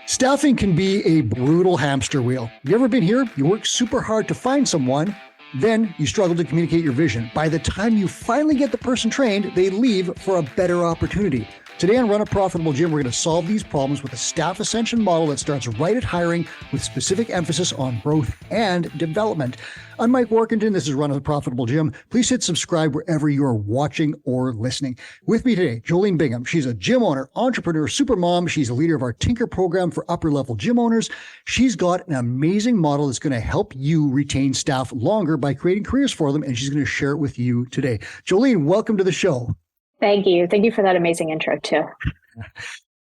Staffing can be a brutal hamster wheel. You ever been here? You work super hard to find someone, then you struggle to communicate your vision. By the time you finally get the person trained, they leave for a better opportunity. Today on Run a Profitable Gym, we're going to solve these problems with a staff ascension model that starts right at hiring with specific emphasis on growth and development. I'm Mike Warkentin. This is Run a Profitable Gym. Please hit subscribe wherever you are watching or listening. With me today, Joleen Bingham. She's a gym owner, entrepreneur, super mom. She's a leader of our Tinker program for upper level gym owners. She's got an amazing model that's going to help you retain staff longer by creating careers for them, and she's going to share it with you today. Joleen, welcome to the show. Thank you. Thank you for that amazing intro too.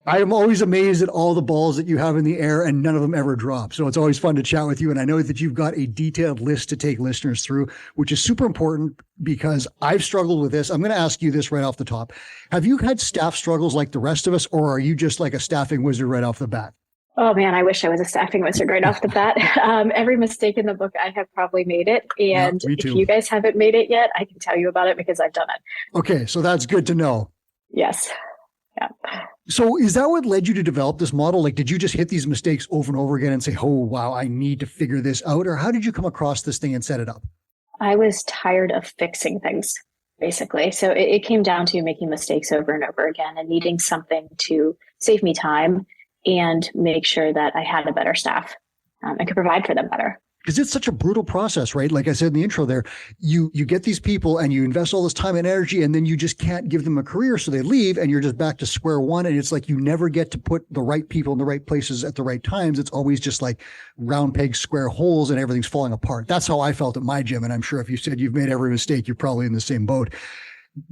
I am always amazed at all the balls that you have in the air and none of them ever drop. So it's always fun to chat with you. And I know that you've got a detailed list to take listeners through, which is super important because I've struggled with this. I'm going to ask you this right off the top. Have you had staff struggles like the rest of us, or are you just like a staffing wizard right off the bat? Oh man, I wish I was a staffing wizard right off the bat. Every mistake in the book, I have probably made it. And if you guys haven't made it yet, I can tell you about it because I've done it. Okay, so that's good to know. Yes. Yeah. So is that what led you to develop this model? Like, did you just hit these mistakes over and over again and say, oh, wow, I need to figure this out? Or how did you come across this thing and set it up? I was tired of fixing things, basically. So it came down to making mistakes over and over again and needing something to save me time and make sure that I had a better staff and could provide for them better. Because it's such a brutal process, right? Like I said in the intro there, you get these people and you invest all this time and energy, and then you just can't give them a career. So they leave and you're just back to square one. And it's like you never get to put the right people in the right places at the right times. It's always just like round pegs, square holes, and everything's falling apart. That's how I felt at my gym. And I'm sure if you said you've made every mistake, you're probably in the same boat.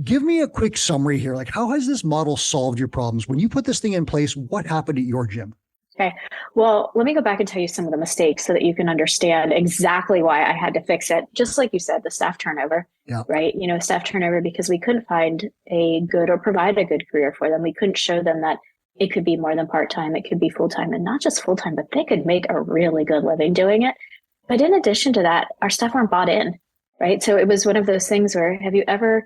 Give me a quick summary here. Like, how has this model solved your problems? When you put this thing in place, what happened at your gym? Okay. Well, let me go back and tell you some of the mistakes so that you can understand exactly why I had to fix it. Just like you said, the staff turnover, right? Staff turnover because we couldn't find a good or provide a good career for them. We couldn't show them that it could be more than part-time. It could be full-time, and not just full-time, but they could make a really good living doing it. But in addition to that, our staff weren't bought in, right? So it was one of those things where, have you ever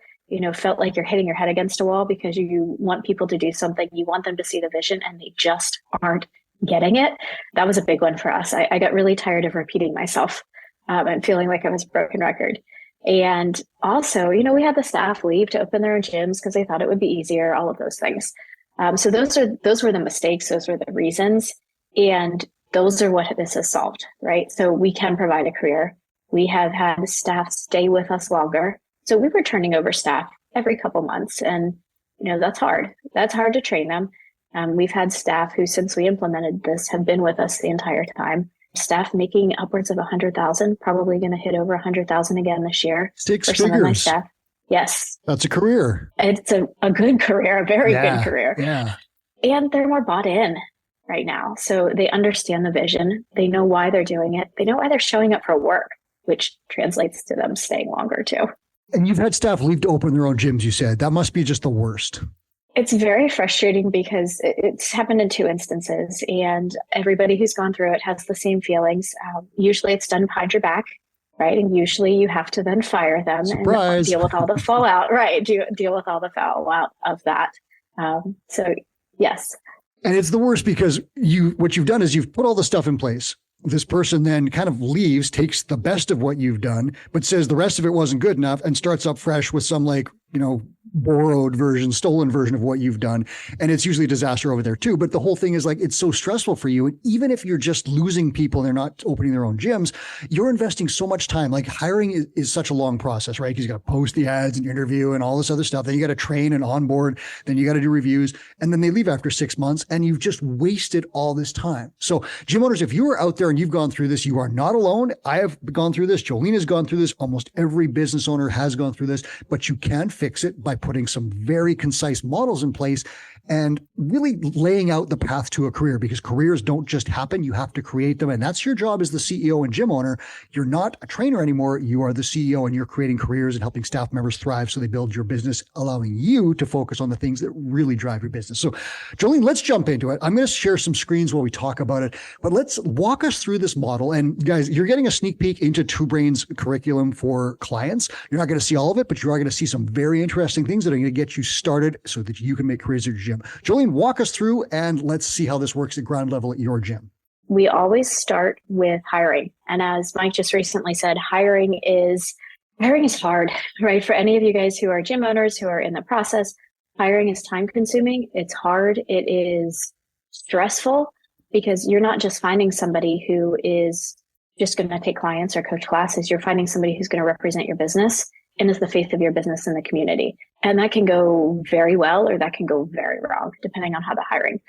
felt like you're hitting your head against a wall because you want people to do something, you want them to see the vision, and they just aren't getting it? That was a big one for us. I got really tired of repeating myself and feeling like I was a broken record. And also, we had the staff leave to open their own gyms because they thought it would be easier, all of those things. So those were the mistakes. Those were the reasons. And those are what this has solved, right? So we can provide a career. We have had staff stay with us longer. So we were turning over staff every couple months, and that's hard. That's hard to train them. We've had staff who, since we implemented this, have been with us the entire time. Staff making upwards of 100,000, probably going to hit over 100,000 again this year. Six for figures. Some of my staff. Yes, that's a career. It's a good career, a very good career. Yeah, and they're more bought in right now, so they understand the vision. They know why they're doing it. They know why they're showing up for work, which translates to them staying longer too. And you've had staff leave to open their own gyms, you said. That must be just the worst. It's very frustrating because it's happened in two instances, and everybody who's gone through it has the same feelings. Usually it's done behind your back, right? And usually you have to then fire them. Surprise. And deal with all the fallout, right? Deal with all the fallout of that. So yes. And it's the worst because what you've done is you've put all the stuff in place. This person then kind of leaves, takes the best of what you've done, but says the rest of it wasn't good enough and starts up fresh with some borrowed version, stolen version of what you've done. And it's usually a disaster over there too. But the whole thing is like, it's so stressful for you. And even if you're just losing people and they're not opening their own gyms, you're investing so much time. Like hiring is such a long process, right? Because you got to post the ads and interview and all this other stuff. Then you got to train and onboard. Then you got to do reviews. And then they leave after 6 months and you've just wasted all this time. So gym owners, if you are out there and you've gone through this, you are not alone. I have gone through this. Joleen has gone through this. Almost every business owner has gone through this, but you can fix it by putting some very concise models in place and really laying out the path to a career, because careers don't just happen. You have to create them. And that's your job as the CEO and gym owner. You're not a trainer anymore. You are the CEO, and you're creating careers and helping staff members thrive so they build your business, allowing you to focus on the things that really drive your business. So Joleen, let's jump into it. I'm going to share some screens while we talk about it, but let's walk us through this model. And guys, you're getting a sneak peek into Two Brains curriculum for clients. You're not going to see all of it, but you are going to see some very very interesting things that are going to get you started so that you can make careers at your gym. Joleen, walk us through and let's see how this works at ground level at your gym. We always start with hiring. And as Mike just recently said, hiring is hard, right? For any of you guys who are gym owners who are in the process, hiring is time consuming. It's hard. It is stressful because you're not just finding somebody who is just going to take clients or coach classes. You're finding somebody who's going to represent your business and is the face of your business in the community. And that can go very well, or that can go very wrong, depending on how the hiring.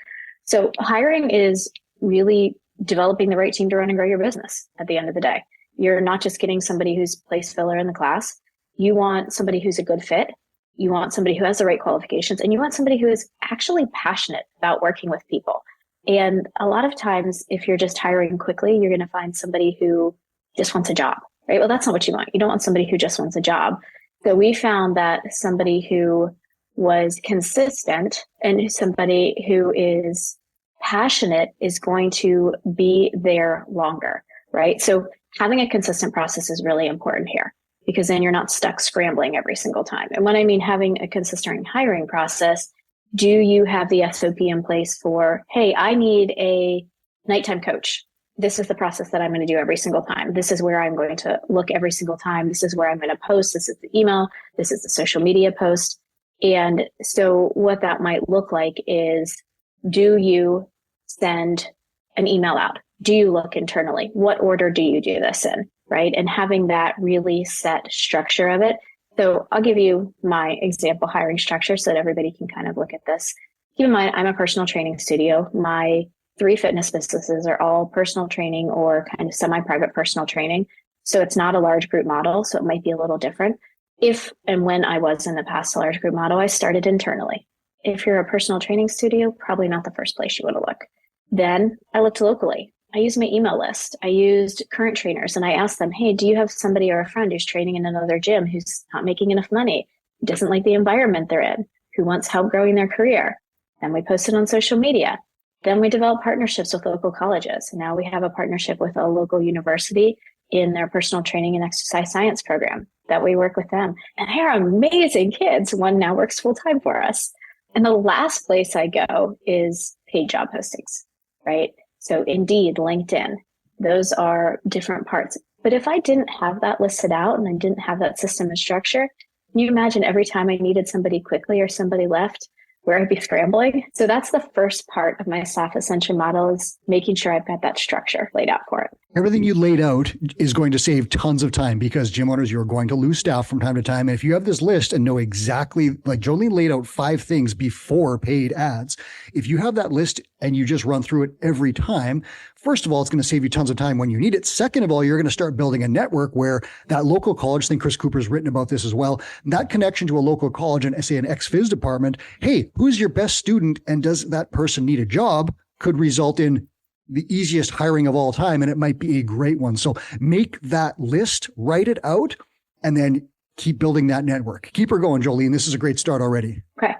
So hiring is really developing the right team to run and grow your business at the end of the day. You're not just getting somebody who's place filler in the class. You want somebody who's a good fit. You want somebody who has the right qualifications, and you want somebody who is actually passionate about working with people. And a lot of times, if you're just hiring quickly, you're going to find somebody who just wants a job, right? Well, that's not what you want. You don't want somebody who just wants a job. So we found that somebody who was consistent and somebody who is passionate is going to be there longer, right? So having a consistent process is really important here, because then you're not stuck scrambling every single time. And when I mean having a consistent hiring process, do you have the SOP in place for, hey, I need a nighttime coach. This is the process that I'm going to do every single time. This is where I'm going to look every single time. This is where I'm going to post. This is the email. This is the social media post. And so what that might look like is, do you send an email out? Do you look internally? What order do you do this in, right? And having that really set structure of it. So I'll give you my example hiring structure so that everybody can kind of look at this. Keep in mind, I'm a personal training studio. My 3 fitness businesses are all personal training or kind of semi-private personal training. So it's not a large group model. So it might be a little different. If and when I was in the past a large group model, I started internally. If you're a personal training studio, probably not the first place you want to look. Then I looked locally. I used my email list. I used current trainers and I asked them, hey, do you have somebody or a friend who's training in another gym who's not making enough money, who doesn't like the environment they're in, who wants help growing their career? Then we posted on social media. Then we developed partnerships with local colleges. Now we have a partnership with a local university in their personal training and exercise science program that we work with them. And they're amazing kids. One now works full time for us. And the last place I go is paid job postings, right? So Indeed, LinkedIn, those are different parts. But if I didn't have that listed out and I didn't have that system and structure, can you imagine every time I needed somebody quickly or somebody left, where I'd be scrambling? So that's the first part of my staff ascension model, is making sure I've got that structure laid out for it. Everything you laid out is going to save tons of time, because gym owners, you're going to lose staff from time to time. And if you have this list and know exactly, like Joleen laid out 5 things before paid ads, if you have that list and you just run through it every time, first of all, it's going to save you tons of time when you need it. Second of all, you're going to start building a network where that local college, I think Chris Cooper's written about this as well, that connection to a local college and say an ex-phys department, hey, who's your best student and does that person need a job, could result in the easiest hiring of all time. And it might be a great one. So make that list, write it out, and then keep building that network. Keep her going, Joleen. This is a great start already. Okay.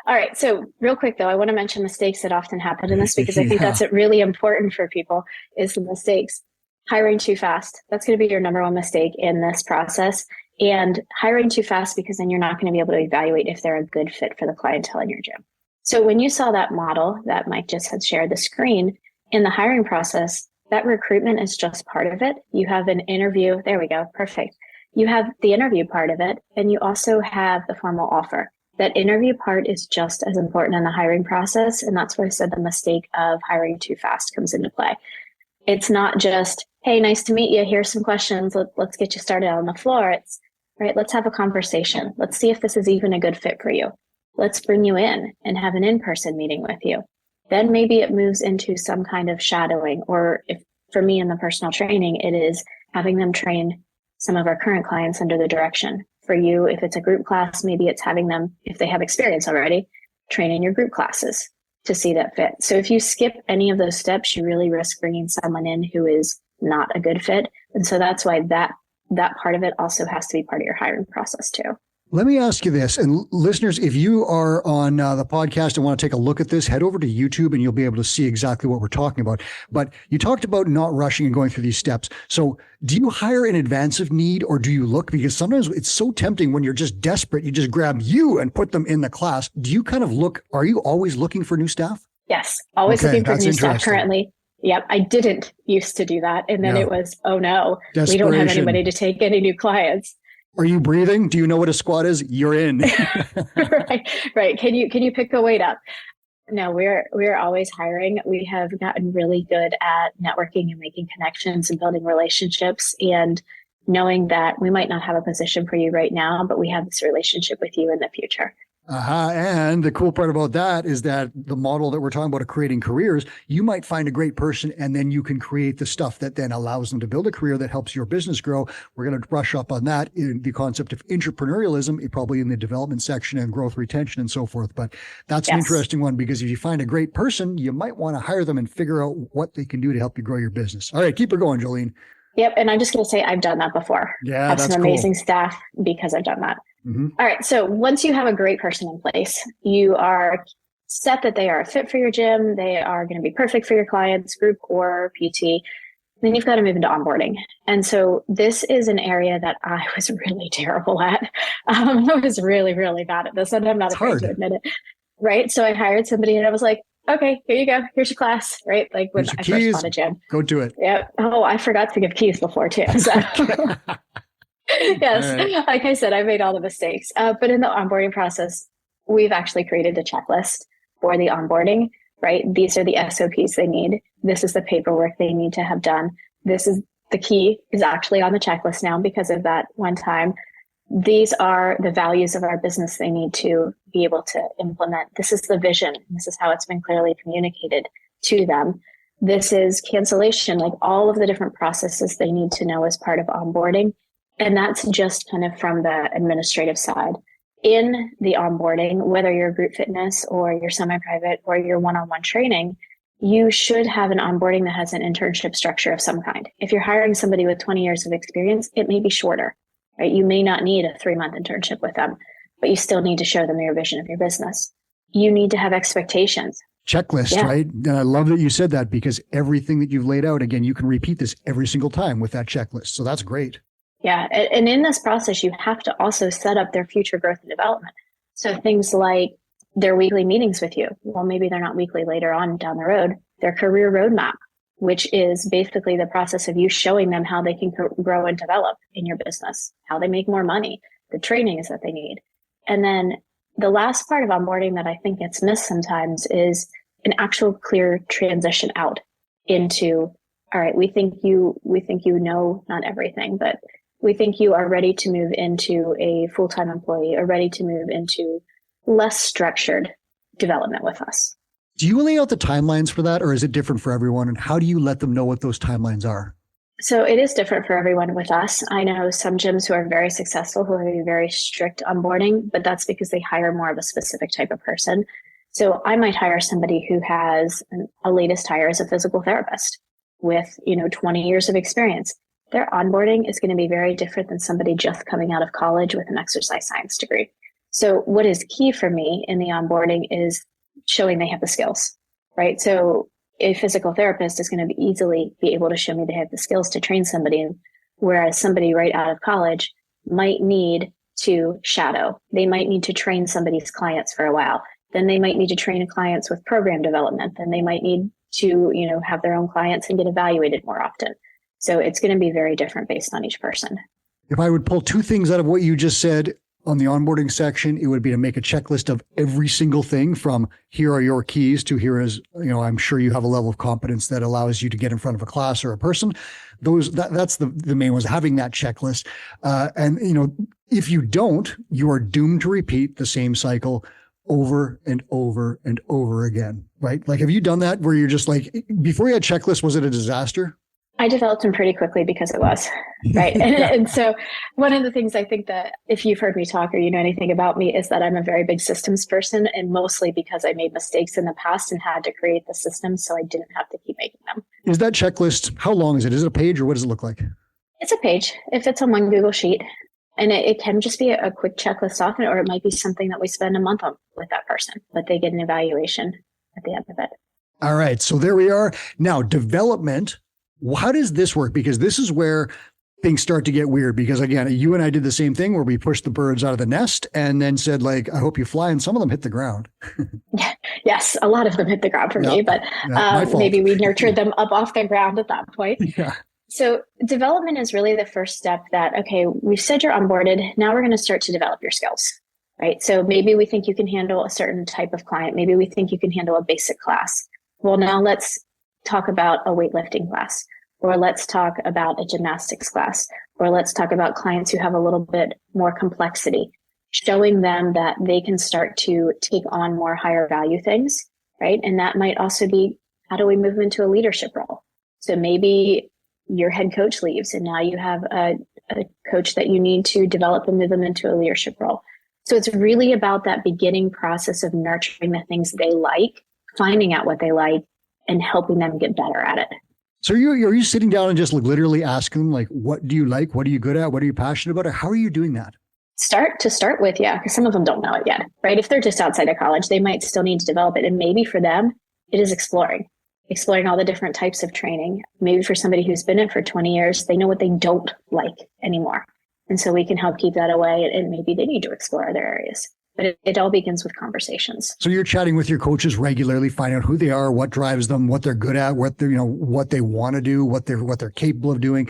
All right. So real quick, though, I want to mention mistakes that often happen in this, because I think that's really important for people, is the mistakes. Hiring too fast. That's going to be your number one mistake in this process. And hiring too fast, because then you're not going to be able to evaluate if they're a good fit for the clientele in your gym. So when you saw that model that Mike just had shared the screen, in the hiring process, that recruitment is just part of it. You have an interview. There we go. Perfect. You have the interview part of it, and you also have the formal offer. That interview part is just as important in the hiring process. And that's where I said the mistake of hiring too fast comes into play. It's not just, hey, nice to meet you. Here's some questions. Let's get you started on the floor. It's, all right, let's have a conversation. Let's see if this is even a good fit for you. Let's bring you in and have an in-person meeting with you. Then maybe it moves into some kind of shadowing, or if for me in the personal training, it is having them train some of our current clients under the direction. For you, if it's a group class, maybe it's having them, if they have experience already, train in your group classes to see that fit. So if you skip any of those steps, you really risk bringing someone in who is not a good fit. And so that's why that part of it also has to be part of your hiring process too. Let me ask you this, and listeners, if you are on the podcast and want to take a look at this, head over to YouTube and you'll be able to see exactly what we're talking about. But you talked about not rushing and going through these steps. So do you hire in advance of need, or do you look? Because sometimes it's so tempting when you're just desperate, you just grab you and put them in the class. Do you kind of look, are you always looking for new staff? Yes, always looking for new staff currently. Yep, I didn't used to do that. And then it was, oh no, we don't have anybody to take any new clients. Are you breathing? Do you know what a squat is? You're in. Right. Can you pick the weight up? No, we're always hiring. We have gotten really good at networking and making connections and building relationships, and knowing that we might not have a position for you right now, but we have this relationship with you in the future. And the cool part about that is that the model that we're talking about of creating careers, you might find a great person and then you can create the stuff that then allows them to build a career that helps your business grow. We're going to brush up on that in the concept of entrepreneurialism, probably in the development section and growth retention and so forth. But that's an interesting one, because if you find a great person, you might want to hire them and figure out what they can do to help you grow your business. All right, keep her going, Joleen. Yep. And I'm just going to say I've done that before. Yeah, I have some amazing staff because I've done that. Mm-hmm. All right. So once you have a great person in place, you are set that they are a fit for your gym. They are going to be perfect for your clients, group or PT. Then you've got to move into onboarding. And so this is an area that I was really terrible at. I was really, really bad at this, and I'm not afraid to admit it. Right. So I hired somebody and I was like, okay, here you go. Here's your class. Right. Like when I first bought a gym. Go do it. Yeah. Oh, I forgot to give keys before too. So. Yes. Right. Like I said, I made all the mistakes. But in the onboarding process, we've actually created a checklist for the onboarding, right? These are the SOPs they need. This is the paperwork they need to have done. This is the key is actually on the checklist now because of that one time. These are the values of our business they need to be able to implement. This is the vision. This is how it's been clearly communicated to them. This is cancellation, like all of the different processes they need to know as part of onboarding. And that's just kind of from the administrative side. In the onboarding, whether you're group fitness or you're semi-private or you're one-on-one training, you should have an onboarding that has an internship structure of some kind. If you're hiring somebody with 20 years of experience, it may be shorter, right? You may not need a 3-month internship with them, but you still need to show them your vision of your business. You need to have expectations. Checklist, right? And I love that you said that, because everything that you've laid out, again, you can repeat this every single time with that checklist. So that's great. Yeah. And in this process, you have to also set up their future growth and development. So things like their weekly meetings with you. Well, maybe they're not weekly later on down the road. Their career roadmap, which is basically the process of you showing them how they can grow and develop in your business, how they make more money, the trainings that they need. And then the last part of onboarding that I think gets missed sometimes is an actual clear transition out into, all right, we think you know not everything, but we think you are ready to move into a full-time employee or ready to move into less structured development with us. Do you lay out the timelines for that, or is it different for everyone? And how do you let them know what those timelines are? So it is different for everyone with us. I know some gyms who are very successful who have a very strict onboarding, but that's because they hire more of a specific type of person. So I might hire somebody who has a latest hire as a physical therapist with, 20 years of experience. Their onboarding is going to be very different than somebody just coming out of college with an exercise science degree. So what is key for me in the onboarding is showing they have the skills, right? So a physical therapist is going to easily be able to show me they have the skills to train somebody, whereas somebody right out of college might need to shadow. They might need to train somebody's clients for a while. Then they might need to train clients with program development. Then they might need to, have their own clients and get evaluated more often. So it's going to be very different based on each person. If I would pull two things out of what you just said on the onboarding section, it would be to make a checklist of every single thing, from here are your keys to here is, I'm sure you have a level of competence that allows you to get in front of a class or a person. That's the main ones, having that checklist. And if you don't, you are doomed to repeat the same cycle over and over and over again, right? Like, have you done that where you're just like, before you had checklist, was it a disaster? I developed them pretty quickly because it was, right? And so one of the things I think that if you've heard me talk or you know anything about me is that I'm a very big systems person, and mostly because I made mistakes in the past and had to create the systems so I didn't have to keep making them. Is that checklist, how long is it? Is it a page or what does it look like? It's a page. If it's on one Google sheet, And it can just be a quick checklist off, or it might be something that we spend a month on with that person, but they get an evaluation at the end of it. All right. So there we are. Now, development. How does this work? Because this is where things start to get weird, because again, you and I did the same thing where we pushed the birds out of the nest and then said, like, I hope you fly. And some of them hit the ground. Yes. A lot of them hit the ground for me, but maybe we nurtured them up off the ground at that point. Yeah. So development is really the first step that, okay, we've said you're onboarded. Now we're going to start to develop your skills, right? So maybe we think you can handle a certain type of client. Maybe we think you can handle a basic class. Well, now let's talk about a weightlifting class, or let's talk about a gymnastics class, or let's talk about clients who have a little bit more complexity, showing them that they can start to take on more higher value things, right? And that might also be, how do we move them into a leadership role? So maybe your head coach leaves and now you have a coach that you need to develop and move them into a leadership role. So it's really about that beginning process of nurturing the things they like, finding out what they like, and helping them get better at it. So are you sitting down and just literally asking them, like, what do you like? What are you good at? What are you passionate about? Or how are you doing that? Start with, yeah, because some of them don't know it yet, right? If they're just outside of college, they might still need to develop it. And maybe for them, it is exploring all the different types of training. Maybe for somebody who's been in for 20 years, they know what they don't like anymore. And so we can help keep that away, and maybe they need to explore other areas. But it all begins with conversations. So you're chatting with your coaches regularly, find out who they are, what drives them, what they're good at, what they want to do, what they're capable of doing.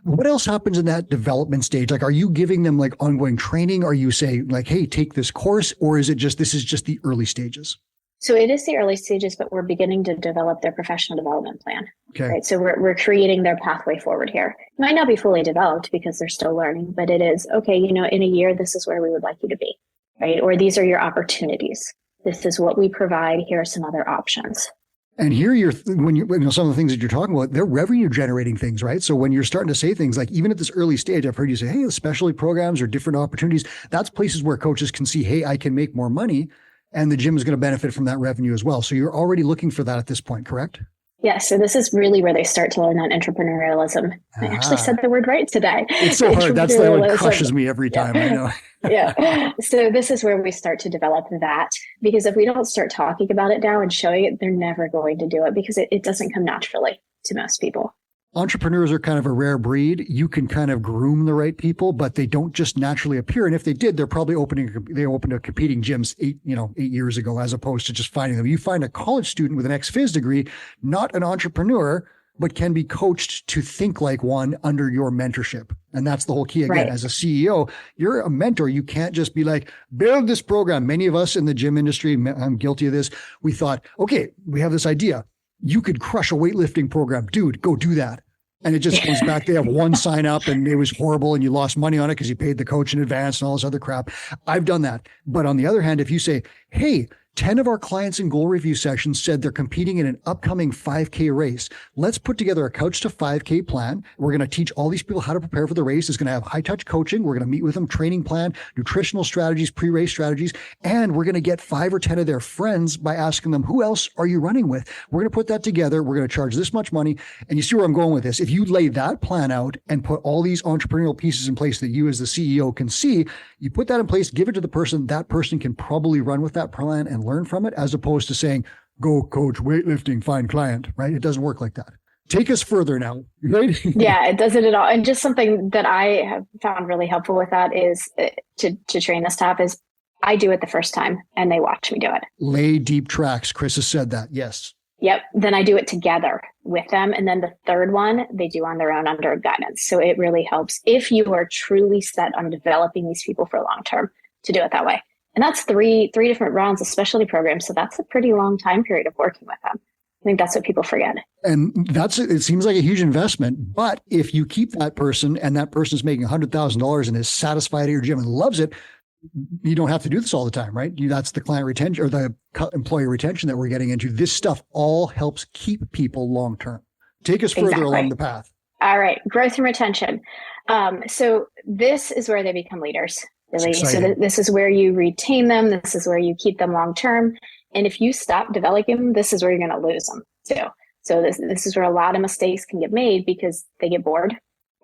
What else happens in that development stage? Like, are you giving them like ongoing training? Are you saying like, hey, take this course? Or is it just, this is just the early stages? So it is the early stages, but we're beginning to develop their professional development plan. Okay. Right. So we're creating their pathway forward here. It might not be fully developed because they're still learning, but it is, okay, in a year, this is where we would like you to be, right? Or these are your opportunities. This is what we provide. Here are some other options. And here some of the things that you're talking about, they're revenue generating things, right? So when you're starting to say things like, even at this early stage, I've heard you say, hey, specialty programs or different opportunities, that's places where coaches can see, hey, I can make more money. And the gym is going to benefit from that revenue as well. So you're already looking for that at this point, correct? Yeah. So this is really where they start to learn that entrepreneurialism. I actually said the word right today. It's so hard. That's the one that crushes me every time. I know. Yeah. So this is where we start to develop that, because if we don't start talking about it now and showing it, they're never going to do it because it doesn't come naturally to most people. Entrepreneurs are kind of a rare breed. You can kind of groom the right people, but they don't just naturally appear. And if they did, they're probably opened a competing gyms 8 years ago, as opposed to just finding them. You find a college student with an ex-phys degree, not an entrepreneur, but can be coached to think like one under your mentorship. And that's the whole key. Again, as a CEO, you're a mentor. You can't just be like, build this program. Many of us in the gym industry, I'm guilty of this. We thought, okay, we have this idea. You could crush a weightlifting program. Dude, go do that. And it just comes back. They have one sign up and it was horrible and you lost money on it because you paid the coach in advance and all this other crap. I've done that. But on the other hand, if you say, hey, 10 of our clients in goal review sessions said they're competing in an upcoming 5K race. Let's put together a Couch to 5K plan. We're going to teach all these people how to prepare for the race. It's going to have high touch coaching. We're going to meet with them, training plan, nutritional strategies, pre-race strategies, and we're going to get 5 or 10 of their friends by asking them, who else are you running with? We're going to put that together. We're going to charge this much money. And you see where I'm going with this. If you lay that plan out and put all these entrepreneurial pieces in place that you as the CEO can see, you put that in place, give it to the person, that person can probably run with that plan and learn from it, as opposed to saying, go coach weightlifting, find client, right? It doesn't work like that. Take us further now, right? Yeah, it doesn't at all. And just something that I have found really helpful with that is to train the staff is I do it the first time and they watch me do it. Lay deep tracks. Chris has said that. Yes. Yep. Then I do it together with them. And then the third one, they do on their own under guidance. So it really helps if you are truly set on developing these people for long term to do it that way. And that's three different rounds of specialty programs. So that's a pretty long time period of working with them. I think that's what people forget. And it seems like a huge investment. But if you keep that person and that person is making $100,000 and is satisfied at your gym and loves it, you don't have to do this all the time, right? That's the client retention or the employee retention that we're getting into. This stuff all helps keep people long term. Take us further along the path. All right. Growth and retention. So this is where they become leaders. Really. So this is where you retain them. This is where you keep them long term. And if you stop developing them, this is where you're going to lose them too. So this is where a lot of mistakes can get made because they get bored,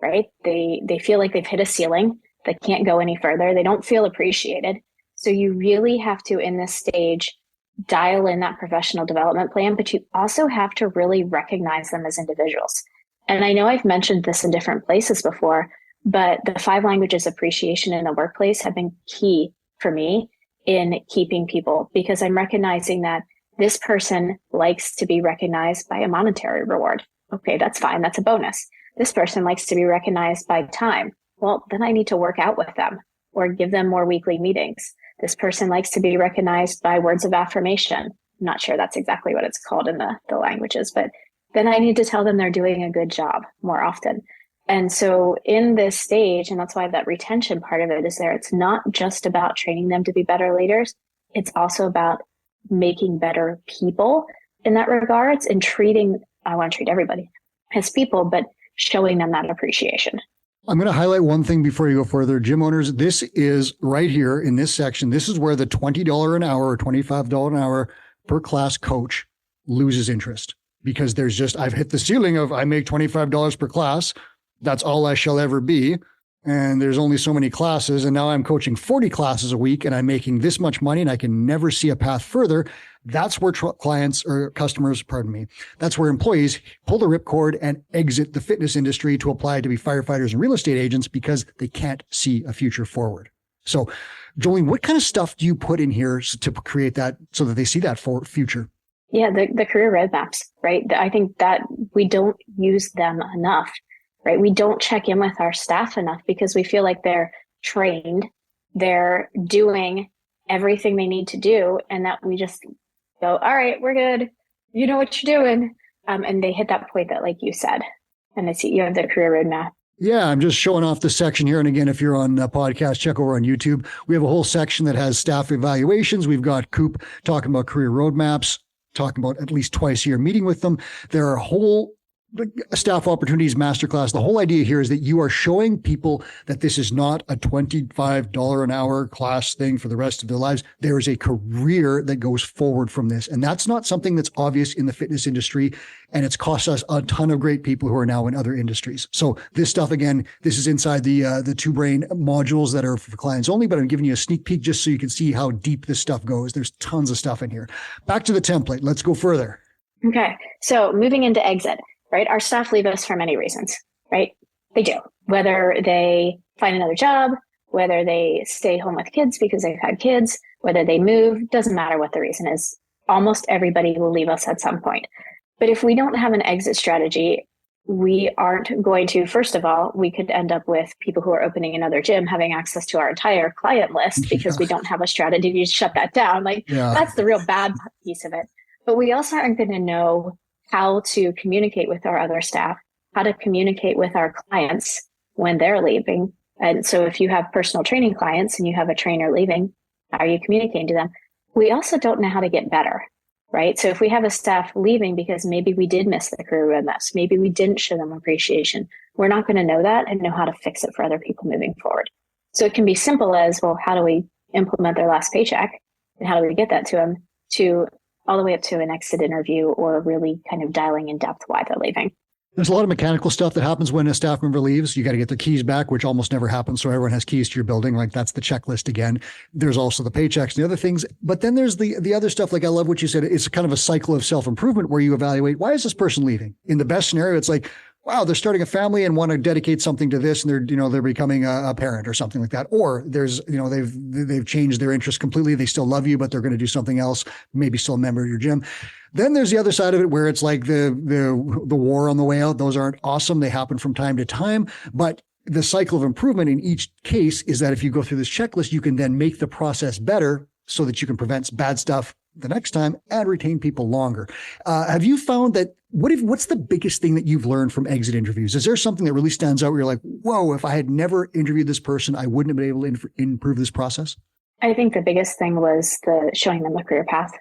right? They feel like they've hit a ceiling They can't go any further. They don't feel appreciated. So you really have to, in this stage, dial in that professional development plan, but you also have to really recognize them as individuals. And I know I've mentioned this in different places before, but the 5 languages appreciation in the workplace have been key for me in keeping people, because I'm recognizing that this person likes to be recognized by a monetary reward. Okay, that's fine. That's a bonus. This person likes to be recognized by time. Well, then I need to work out with them or give them more weekly meetings. This person likes to be recognized by words of affirmation. I'm not sure that's exactly what it's called in the languages, but then I need to tell them they're doing a good job more often. And so in this stage, and that's why that retention part of it is there, it's not just about training them to be better leaders. It's also about making better people in that regards and I want to treat everybody as people, but showing them that appreciation. I'm going to highlight one thing before you go further. Gym owners, this is right here in this section. This is where the $20 an hour or $25 an hour per class coach loses interest, because I've hit the ceiling of I make $25 per class. That's all I shall ever be. And there's only so many classes. And now I'm coaching 40 classes a week and I'm making this much money and I can never see a path further. That's where clients or customers, that's where employees pull the ripcord and exit the fitness industry to apply to be firefighters and real estate agents because they can't see a future forward. So, Joleen, what kind of stuff do you put in here to create that so that they see that future? Yeah, the career roadmaps, right? I think that we don't use them enough, right? We don't check in with our staff enough because we feel like they're trained, they're doing everything they need to do, and that we just go, all right, we're good. You know what you're doing. And they hit that point that, like you said, and I see you have the career roadmap. Yeah, I'm just showing off the section here. And again, if you're on a podcast, check over on YouTube. We have a whole section that has staff evaluations. We've got Coop talking about career roadmaps, talking about at least twice a year meeting with them. There are whole staff opportunities masterclass. The whole idea here is that you are showing people that this is not a $25 an hour class thing for the rest of their lives. There is a career that goes forward from this. And that's not something that's obvious in the fitness industry. And it's cost us a ton of great people who are now in other industries. So this stuff, again, this is inside the 2 Brain modules that are for clients only, but I'm giving you a sneak peek just so you can see how deep this stuff goes. There's tons of stuff in here. Back to the template. Let's go further. Okay. So moving into exit. Right? Our staff leave us for many reasons, right? They do. Whether they find another job, whether they stay home with kids because they've had kids, whether they move, doesn't matter what the reason is. Almost everybody will leave us at some point. But if we don't have an exit strategy, we aren't going to, first of all, we could end up with people who are opening another gym having access to our entire client list because we don't have a strategy to shut that down. That's the real bad piece of it. But we also aren't going to know how to communicate with our other staff, how to communicate with our clients when they're leaving. And so if you have personal training clients and you have a trainer leaving, how are you communicating to them? We also don't know how to get better, right? So if we have a staff leaving because maybe we did miss the career roadmaps, maybe we didn't show them appreciation, we're not going to know that and know how to fix it for other people moving forward. So it can be simple as, well, how do we implement their last paycheck and how do we get that to them, to all the way up to an exit interview or really kind of dialing in depth why they're leaving. There's a lot of mechanical stuff that happens when a staff member leaves. You got to get their keys back, which almost never happens. So everyone has keys to your building. Like that's the checklist again. There's also the paychecks and the other things. But then there's the other stuff. Like I love what you said. It's kind of a cycle of self-improvement where you evaluate, why is this person leaving? In the best scenario, it's like, wow, they're starting a family and want to dedicate something to this, and they're becoming a parent or something like that. Or there's, they've changed their interest completely. They still love you, but they're going to do something else, maybe still a member of your gym. Then there's the other side of it where it's like the war on the way out. Those aren't awesome. They happen from time to time, but the cycle of improvement in each case is that if you go through this checklist, you can then make the process better so that you can prevent bad stuff the next time and retain people longer. Have you found that what's the biggest thing that you've learned from exit interviews? Is there something that really stands out where you're like, whoa, if I had never interviewed this person, I wouldn't have been able to improve this process? I think the biggest thing was showing them the career path,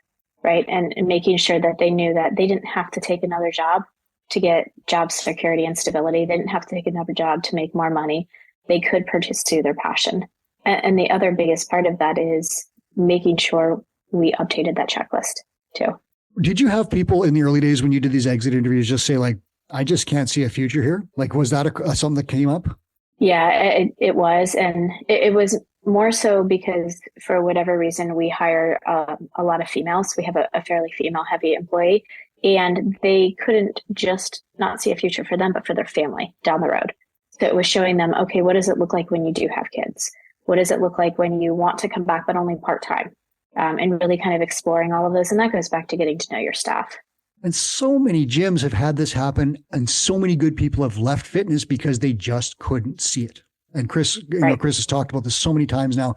right? And making sure that they knew that they didn't have to take another job to get job security and stability. They didn't have to take another job to make more money. They could pursue their passion. And the other biggest part of that is making sure we updated that checklist too. Did you have people in the early days when you did these exit interviews just say like, I just can't see a future here? Like, was that something that came up? Yeah, it was. And it was more so because for whatever reason, we hire a lot of females. We have a fairly female heavy employee, and they couldn't just not see a future for them, but for their family down the road. So it was showing them, okay, what does it look like when you do have kids? What does it look like when you want to come back, but only part-time? And really kind of exploring all of those. And that goes back to getting to know your staff. And so many gyms have had this happen, and so many good people have left fitness because they just couldn't see it. And Chris, Chris has talked about this so many times now.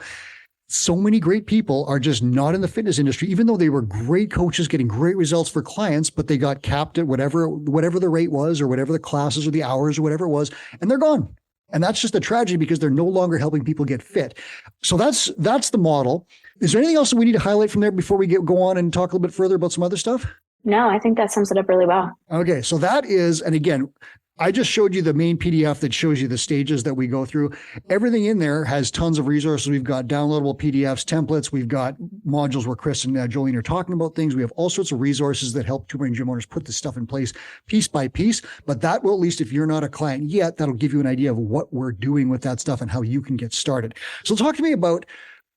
So many great people are just not in the fitness industry, even though they were great coaches getting great results for clients, but they got capped at whatever the rate was, or whatever the classes or the hours or whatever it was, and they're gone. And that's just a tragedy because they're no longer helping people get fit. So that's the model. Is there anything else that we need to highlight from there before we go on and talk a little bit further about some other stuff? No, I think that sums it up really well. Okay. So that is, and again, I just showed you the main PDF that shows you the stages that we go through. Everything in there has tons of resources. We've got downloadable PDFs, templates. We've got modules where Chris and Joleen are talking about things. We have all sorts of resources that help touring gym owners put this stuff in place piece by piece. But that will, at least if you're not a client yet, that'll give you an idea of what we're doing with that stuff and how you can get started. So talk to me about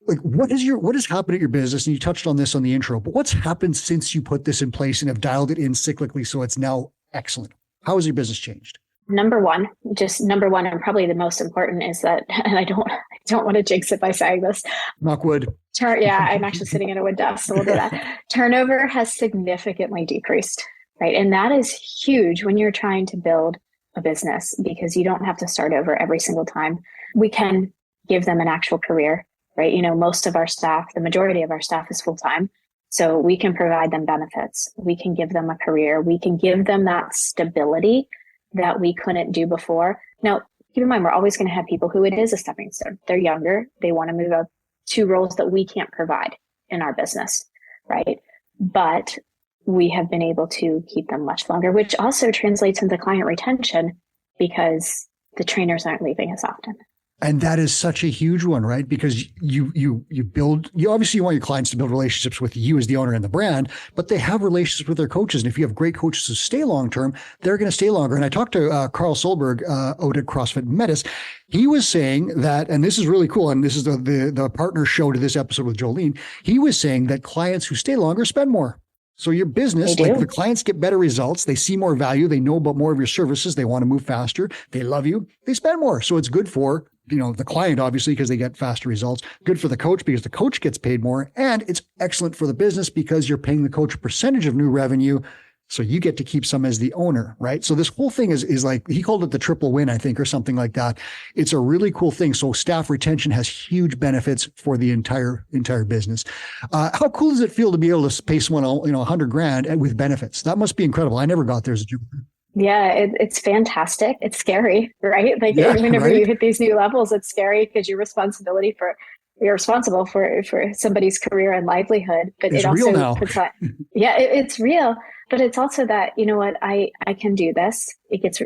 what has happened at your business? And you touched on this on the intro, but what's happened since you put this in place and have dialed it in cyclically so it's now excellent? How has your business changed? Number one, and probably the most important is that, and I don't want to jinx it by saying this. Knock wood. I'm actually sitting at a wood desk, so we'll do that. Turnover has significantly decreased, right? And that is huge when you're trying to build a business, because you don't have to start over every single time. We can give them an actual career, right? Most of our staff, the majority of our staff is full-time. So we can provide them benefits. We can give them a career. We can give them that stability that we couldn't do before. Now, keep in mind, we're always going to have people who it is a stepping stone. They're younger. They want to move up to roles that we can't provide in our business, right? But we have been able to keep them much longer, which also translates into client retention because the trainers aren't leaving as often. And that is such a huge one, right? Because you obviously want your clients to build relationships with you as the owner and the brand, but they have relationships with their coaches. And if you have great coaches who stay long-term, they're going to stay longer. And I talked to Carl Solberg out at CrossFit Metis. He was saying that, and this is really cool, and this is the partner show to this episode with Joleen. He was saying that clients who stay longer spend more. So your business, like the clients get better results. They see more value. They know about more of your services. They want to move faster. They love you. They spend more. So it's good for the client, obviously, because they get faster results. Good for the coach because the coach gets paid more. And it's excellent for the business because you're paying the coach a percentage of new revenue. So you get to keep some as the owner, right? So this whole thing is like, he called it the triple win, I think, or something like that. It's a really cool thing. So staff retention has huge benefits for the entire business. How cool does it feel to be able to pay someone, $100,000 with benefits? That must be incredible. I never got there as a junior. Yeah, it's fantastic. It's scary, right? Like whenever you hit these new levels, it's scary because you're responsible for somebody's career and livelihood. But it's it also real now. It's real. But it's also that, I can do this. It gets,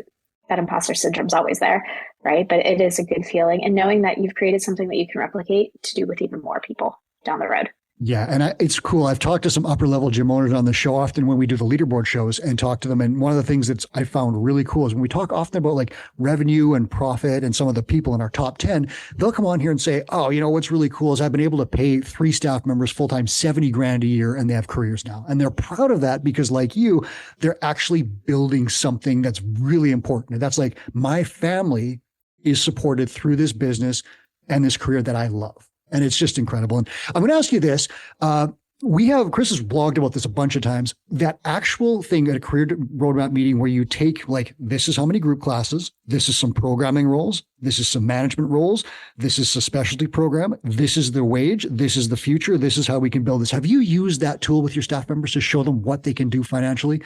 that imposter syndrome's always there, right? But it is a good feeling. And knowing that you've created something that you can replicate to do with even more people down the road. Yeah. And it's cool. I've talked to some upper level gym owners on the show often when we do the leaderboard shows and talk to them. And one of the things that I found really cool is when we talk often about like revenue and profit and some of the people in our top 10, they'll come on here and say, oh, what's really cool is I've been able to pay 3 staff members full-time $70,000 a year and they have careers now. And they're proud of that because like you, they're actually building something that's really important. And that's like my family is supported through this business and this career that I love. And it's just incredible. And I'm going to ask you this. Chris has blogged about this a bunch of times, that actual thing at a career roadmap meeting where you take this is how many group classes, this is some programming roles, this is some management roles, this is a specialty program, this is the wage, this is the future, this is how we can build this. Have you used that tool with your staff members to show them what they can do financially?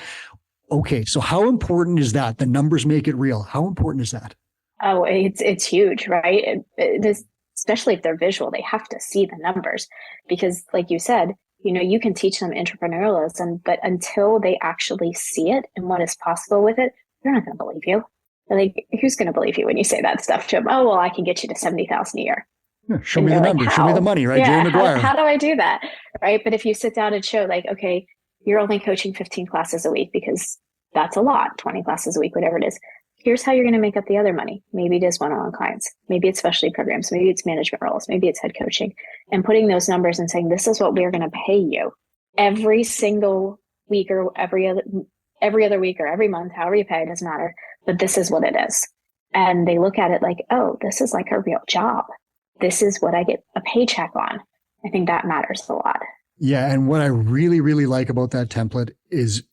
Okay. So how important is that? The numbers make it real. How important is that? Oh, it's huge, right? Especially if they're visual, they have to see the numbers because like you said, you can teach them entrepreneurialism, but until they actually see it and what is possible with it, they're not going to believe you. Like, who's going to believe you when you say that stuff to them? Oh, well, I can get you to 70,000 a year. Yeah, show me the numbers, show me the money, right? Yeah, Jerry Maguire. How do I do that? Right. But if you sit down and show like, okay, you're only coaching 15 classes a week because that's a lot, 20 classes a week, whatever it is. Here's how you're going to make up the other money. Maybe it is one-on-one clients. Maybe it's specialty programs. Maybe it's management roles. Maybe it's head coaching. And putting those numbers and saying, this is what we're going to pay you every single week or every other week or every month, however you pay, it doesn't matter. But this is what it is. And they look at it like, oh, this is like a real job. This is what I get a paycheck on. I think that matters a lot. Yeah. And what I really, really like about that template is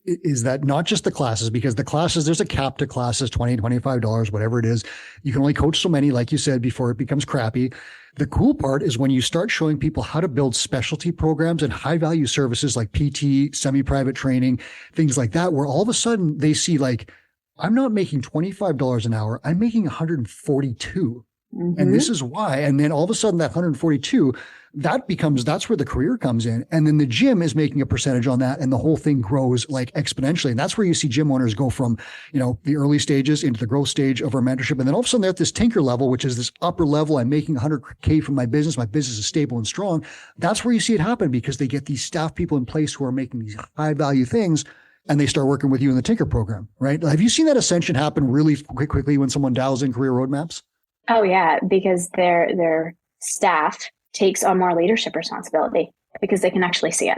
that not just the classes, because the classes, there's a cap to classes, $20, $25, whatever it is. You can only coach so many, like you said, before it becomes crappy. The cool part is when you start showing people how to build specialty programs and high value services like PT, semi-private training, things like that, where all of a sudden they see like, I'm not making $25 an hour. I'm making 142. And this is why. And then all of a sudden that 142, that's where the career comes in. And then the gym is making a percentage on that. And the whole thing grows like exponentially. And that's where you see gym owners go from, the early stages into the growth stage of our mentorship. And then all of a sudden they're at this tinker level, which is this upper level. I'm making 100K from my business. My business is stable and strong. That's where you see it happen because they get these staff people in place who are making these high value things. And they start working with you in the Tinker program, right? Have you seen that ascension happen really quickly when someone dials in career roadmaps? Oh yeah, because their staff takes on more leadership responsibility because they can actually see it.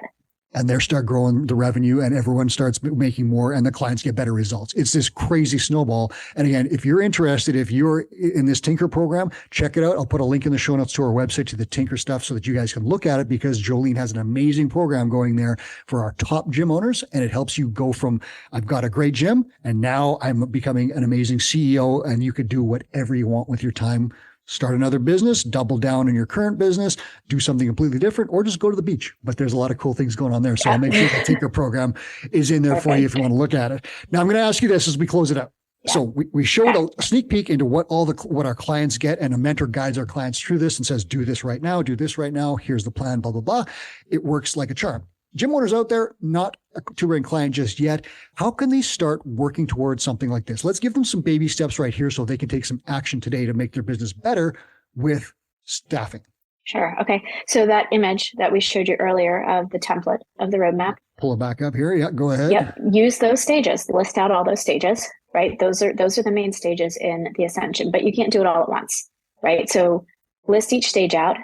And they start growing the revenue and everyone starts making more and the clients get better results. It's this crazy snowball. And again, if you're interested, if you're in this Tinker program, check it out. I'll put a link in the show notes to our website to the Tinker stuff so that you guys can look at it because Joleen has an amazing program going there for our top gym owners. And it helps you go from, I've got a great gym and now I'm becoming an amazing CEO and you could do whatever you want with your time. Start another business, double down in your current business, do something completely different, or just go to the beach. But there's a lot of cool things going on there. So I'll make sure the Tinker program is in there for you if you want to look at it. Now I'm going to ask you this as we close it out. Yeah. So we showed a sneak peek into what our clients get, and a mentor guides our clients through this and says, do this right now, do this right now. Here's the plan, blah, blah, blah. It works like a charm. Gym owners out there, not a two-ring client just yet. How can they start working towards something like this? Let's give them some baby steps right here so they can take some action today to make their business better with staffing. Sure. Okay. So that image that we showed you earlier of the template of the roadmap. Pull it back up here. Yeah, go ahead. Yep. Use those stages. List out all those stages, right? Those are the main stages in the ascension, but you can't do it all at once, right? So list each stage out.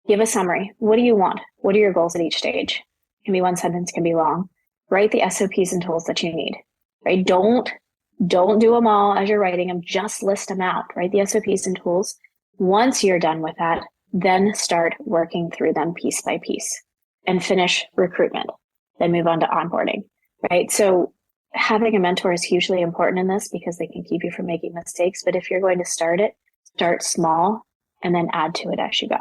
Give a summary. What do you want? What are your goals at each stage? Can be one sentence, can be long. Write the SOPs and tools that you need, right? Don't do them all as you're writing them. Just list them out, right? The SOPs and tools. Once you're done with that, then start working through them piece by piece and finish recruitment. Then move on to onboarding, right? So having a mentor is hugely important in this because they can keep you from making mistakes. But if you're going to start small and then add to it as you go.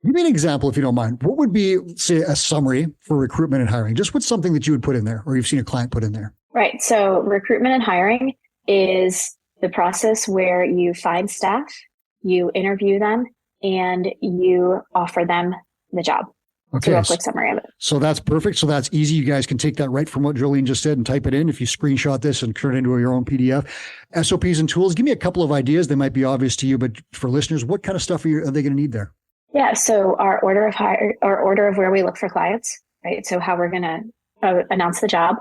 Give me an example, if you don't mind. What would be, say, a summary for recruitment and hiring? Just what's something that you would put in there or you've seen a client put in there? Right. So recruitment and hiring is the process where you find staff, you interview them, and you offer them the job. Okay. So a quick summary of it. So that's perfect. So that's easy. You guys can take that right from what Joleen just said and type it in. If you screenshot this and turn it into your own PDF, SOPs and tools, give me a couple of ideas. They might be obvious to you, but for listeners, what kind of stuff are they going to need there? Yeah. So our order of where we look for clients, right? So how we're going to announce the job,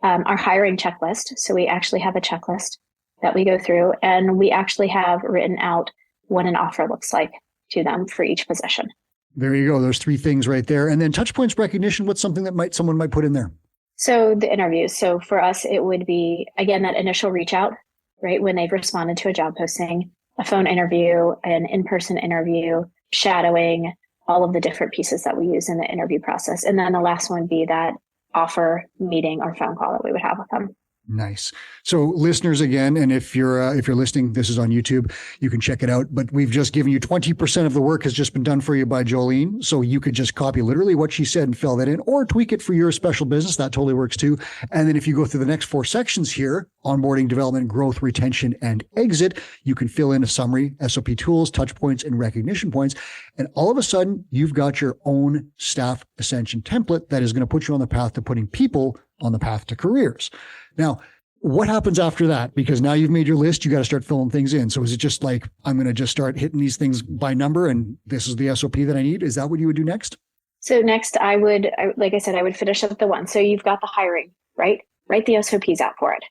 our hiring checklist. So we actually have a checklist that we go through, and we actually have written out what an offer looks like to them for each position. There you go. Those three things right there. And then touch points recognition. What's something that someone might put in there? So the interviews. So for us, it would be, again, that initial reach out, right? When they've responded to a job posting, a phone interview, an in-person interview, shadowing, all of the different pieces that we use in the interview process. And then the last one would be that offer meeting or phone call that we would have with them. Nice. So listeners, again, and if you're listening, this is on YouTube, you can check it out. But we've just given you 20% of the work has just been done for you by Joleen. So you could just copy literally what she said and fill that in, or tweak it for your special business. That totally works too. And then if you go through the next 4 sections here, onboarding, development, growth, retention, and exit, you can fill in a summary, SOP tools, touch points, and recognition points. And all of a sudden, you've got your own staff ascension template that is going to put you on the path to putting people on the path to careers. Now, what happens after that? Because now you've made your list, you got to start filling things in. So is it just like, I'm going to just start hitting these things by number and this is the SOP that I need? Is that what you would do next? So next like I said, I would finish up the one. So you've got the hiring, right? Write the SOPs out for it.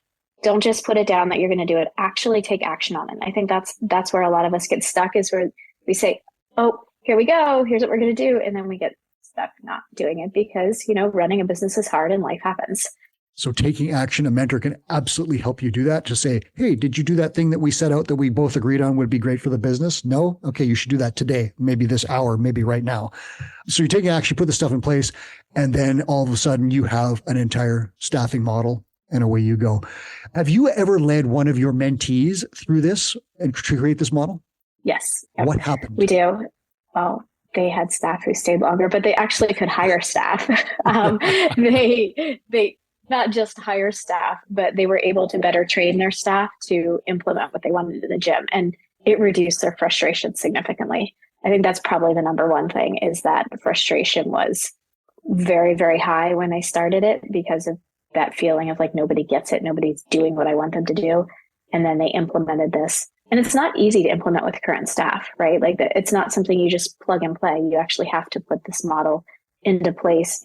Don't just put it down that you're going to do it. Actually take action on it. I think that's where a lot of us get stuck, is where we say, oh, here we go. Here's what we're going to do. And then we get stuck not doing it because, running a business is hard and life happens. So taking action, a mentor can absolutely help you do that. To say, hey, did you do that thing that we set out that we both agreed on would be great for the business? No? Okay, you should do that today, maybe this hour, maybe right now. So you're taking action, put the stuff in place, and then all of a sudden you have an entire staffing model and away you go. Have you ever led one of your mentees through this and to create this model? Yes. Yep. What happened? We do. Well, they had staff who stayed longer, but they actually could hire staff. They not just hire staff, but they were able to better train their staff to implement what they wanted in the gym. And it reduced their frustration significantly. I think that's probably the number one thing, is that the frustration was very, very high when I started it because of that feeling of like, nobody gets it. Nobody's doing what I want them to do. And then they implemented this. And it's not easy to implement with current staff, right? Like it's not something you just plug and play. You actually have to put this model into place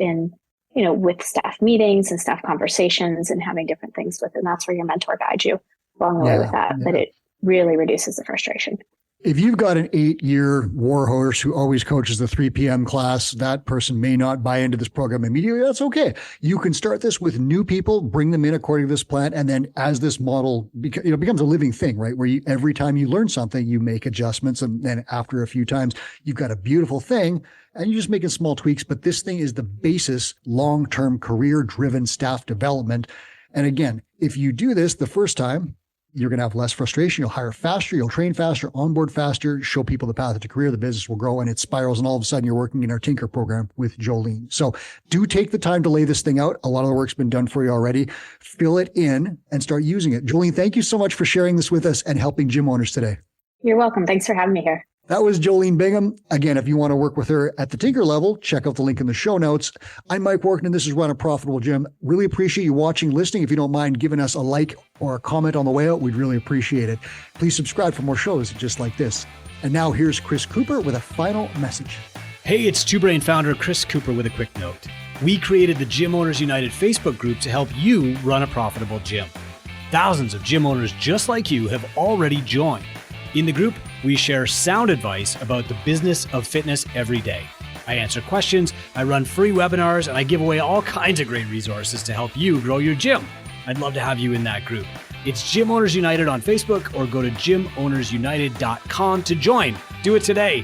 with staff meetings and staff conversations and having different things with it. And that's where your mentor guides you along the way with that. Yeah. But it really reduces the frustration. If you've got an 8-year warhorse who always coaches the 3 p.m. class, that person may not buy into this program immediately. That's okay. You can start this with new people, bring them in according to this plan. And then as this model becomes a living thing, right? Where every time you learn something, you make adjustments. And then after a few times, you've got a beautiful thing and you're just making small tweaks. But this thing is the basis, long-term career-driven staff development. And again, if you do this the first time, you're going to have less frustration. You'll hire faster. You'll train faster, onboard faster, show people the path to career. The business will grow and it spirals. And all of a sudden you're working in our Tinker program with Joleen. So do take the time to lay this thing out. A lot of the work's been done for you already. Fill it in and start using it. Joleen, thank you so much for sharing this with us and helping gym owners today. You're welcome. Thanks for having me here. That was Joleen Bingham. Again, if you want to work with her at the Tinker level, check out the link in the show notes. I'm Mike Warkentin. This is Run a Profitable Gym. Really appreciate you watching, listening. If you don't mind giving us a like or a comment on the way out, we'd really appreciate it. Please subscribe for more shows just like this. And now here's Chris Cooper with a final message. Hey, it's Two Brain founder Chris Cooper with a quick note. We created the Gym Owners United Facebook group to help you run a profitable gym. Thousands of gym owners just like you have already joined. In the group, we share sound advice about the business of fitness every day. I answer questions, I run free webinars, and I give away all kinds of great resources to help you grow your gym. I'd love to have you in that group. It's Gym Owners United on Facebook or go to gymownersunited.com to join. Do it today.